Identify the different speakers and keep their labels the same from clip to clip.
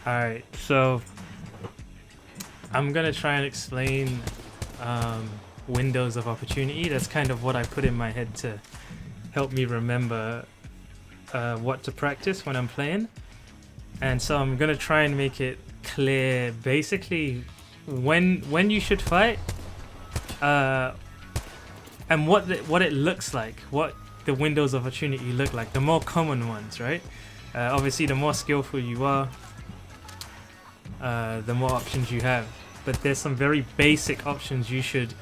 Speaker 1: Alright, so I'm gonna try and explain windows of opportunity. That's kind of what I put in my head to help me remember what to practice when I'm playing. And so I'm gonna try and make it clear basically when you should fight, and what it looks like, what the windows of opportunity look like, the more common ones, right? Obviously, the more skillful you are, the more options you have. But there's some very basic options you should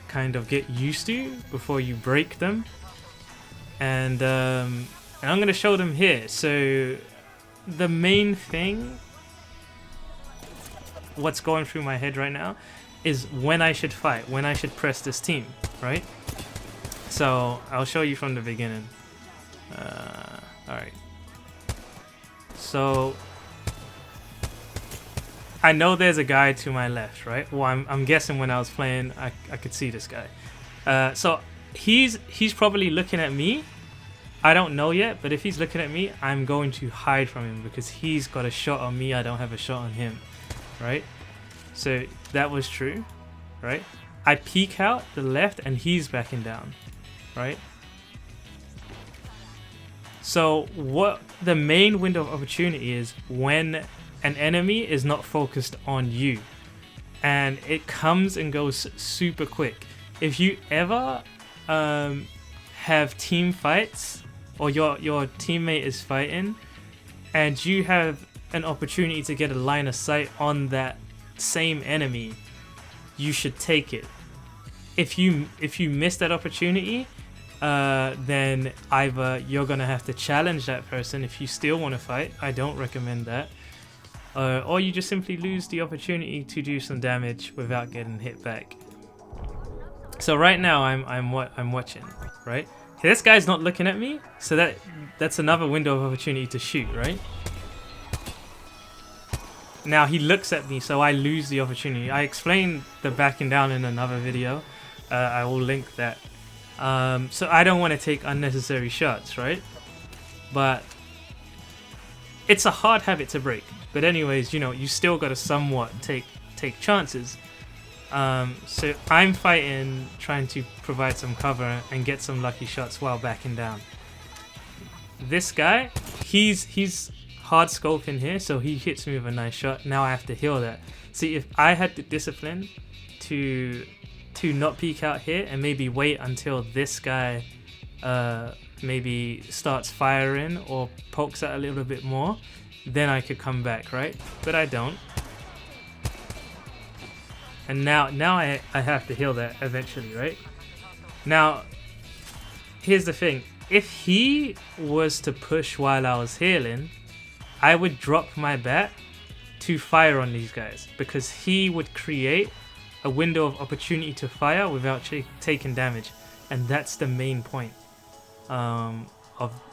Speaker 1: kind of get used to before you break them. And I'm going to show them here. So the main thing, what's going through my head right now, is when I should fight, when I should press this team, right? So I'll show you from the beginning. Alright. So I know there's a guy to my left, right? Well, I'm guessing when I was playing, I could see this guy. So he's probably looking at me. I don't know yet, but if he's looking at me, I'm going to hide from him because he's got a shot on me. I don't have a shot on him, right? So that was true, right? I peek out the left and he's backing down, right? So what the main window of opportunity is when an enemy is not focused on you, and it comes and goes super quick. If you ever have team fights, or your teammate is fighting and you have an opportunity to get a line of sight on that same enemy, you should take it. If you miss that opportunity, then either you're gonna have to challenge that person if you still want to fight. I don't recommend that. Or you just simply lose the opportunity to do some damage without getting hit back. So right now I'm watching, right? This guy's not looking at me, so that's another window of opportunity to shoot, right? Now he looks at me, so I lose the opportunity. I explained the backing down in another video. I will link that. So I don't want to take unnecessary shots, right? But it's a hard habit to break. But anyways, you know, you still got to somewhat take chances. So I'm fighting, trying to provide some cover and get some lucky shots while backing down. This guy, he's hard scoping here, so he hits me with a nice shot. Now I have to heal that. See, if I had the discipline to not peek out here and maybe wait until this guy maybe starts firing or pokes out a little bit more, then I could come back, right? But I don't. And now I have to heal that eventually, right? Now, here's the thing. If he was to push while I was healing, I would drop my bat to fire on these guys because he would create a window of opportunity to fire without taking damage. And that's the main point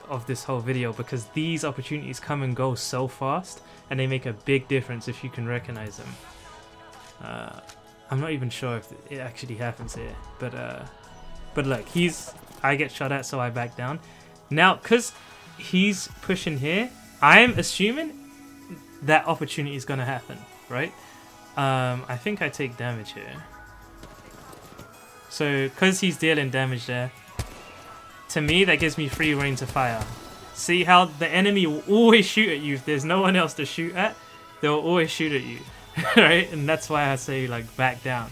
Speaker 1: of this whole video, because these opportunities come and go so fast and they make a big difference if you can recognize them. I'm not even sure if it actually happens here, but look, I get shot at, so I back down. Now, because he's pushing here, I'm assuming that opportunity is going to happen, right? I think I take damage here. So, because he's dealing damage there, to me, that gives me free reign to fire. See how the enemy will always shoot at you if there's no one else to shoot at? They'll always shoot at you. Right? And that's why I say, like, back down.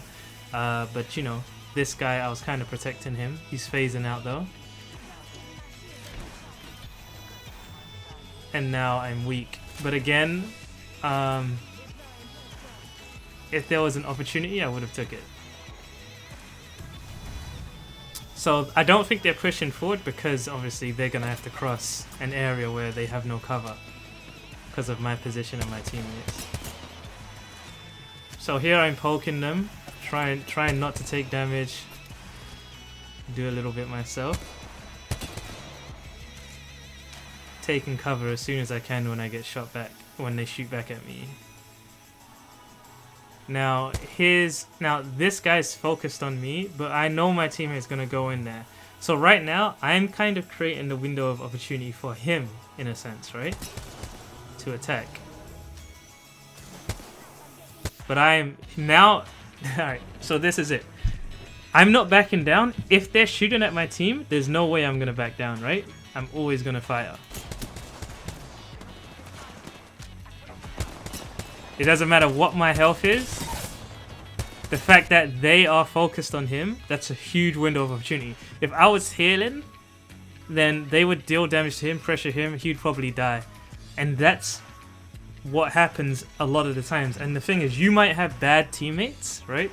Speaker 1: But, you know, this guy, I was kind of protecting him. He's phasing out, though. And now I'm weak. But again, if there was an opportunity, I would have took it. So I don't think they're pushing forward because, obviously, they're going to have to cross an area where they have no cover because of my position and my teammates. So here I'm poking them, trying not to take damage, do a little bit myself. Taking cover as soon as I can when I get shot back, when they shoot back at me. Now this guy's focused on me, but I know my teammate's gonna go in there. So right now, I'm kind of creating the window of opportunity for him, in a sense, right? To attack. But I am now. Alright, so this is it. I'm not backing down. If they're shooting at my team, there's no way I'm gonna back down, right? I'm always gonna fire. It doesn't matter what my health is. The fact that they are focused on him, that's a huge window of opportunity. If I was healing, then they would deal damage to him, pressure him, he'd probably die. And that's what happens a lot of the times. And the thing is, you might have bad teammates, right?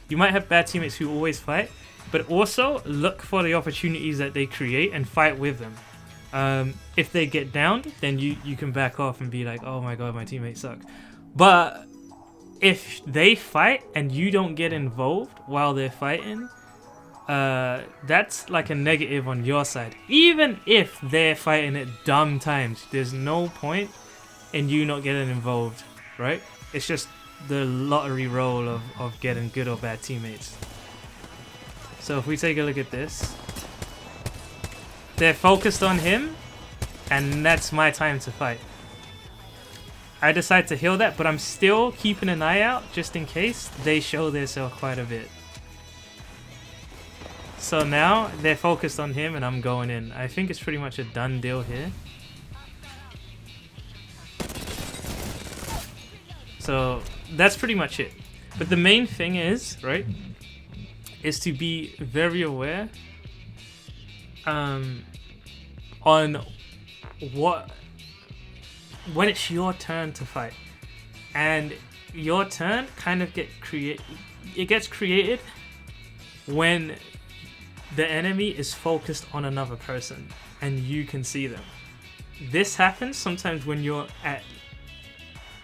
Speaker 1: You might have bad teammates who always fight, but also look for the opportunities that they create and fight with them. If they get downed, then you can back off and be like, oh my god, my teammates suck. But if they fight and you don't get involved while they're fighting, that's like a negative on your side. Even if they're fighting at dumb times, there's no point in you not getting involved, right? It's just the lottery roll of getting good or bad teammates. So if we take a look at this, they're focused on him, and that's my time to fight. I decide to heal that, but I'm still keeping an eye out just in case they show themselves quite a bit. So now they're focused on him and I'm going in. I think it's pretty much a done deal here. So that's pretty much it. But the main thing is, right, is to be very aware on what, when it's your turn to fight. And your turn kind of gets created when the enemy is focused on another person and you can see them. This happens sometimes when you're at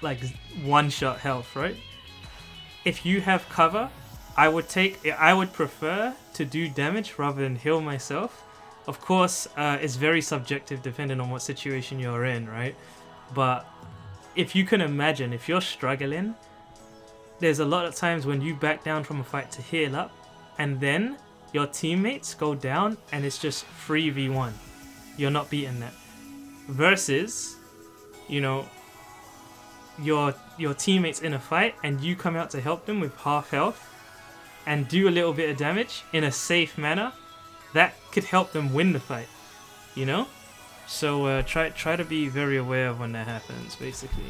Speaker 1: like one-shot health, right? If you have cover, I would prefer to do damage rather than heal myself. Of course, it's very subjective depending on what situation you're in, right? But if you can imagine, if you're struggling, there's a lot of times when you back down from a fight to heal up, and then your teammates go down and it's just 3v1. You're not beating that. Versus, you know, your teammates in a fight and you come out to help them with half health and do a little bit of damage in a safe manner, that could help them win the fight, you know? So try to be very aware of when that happens, basically.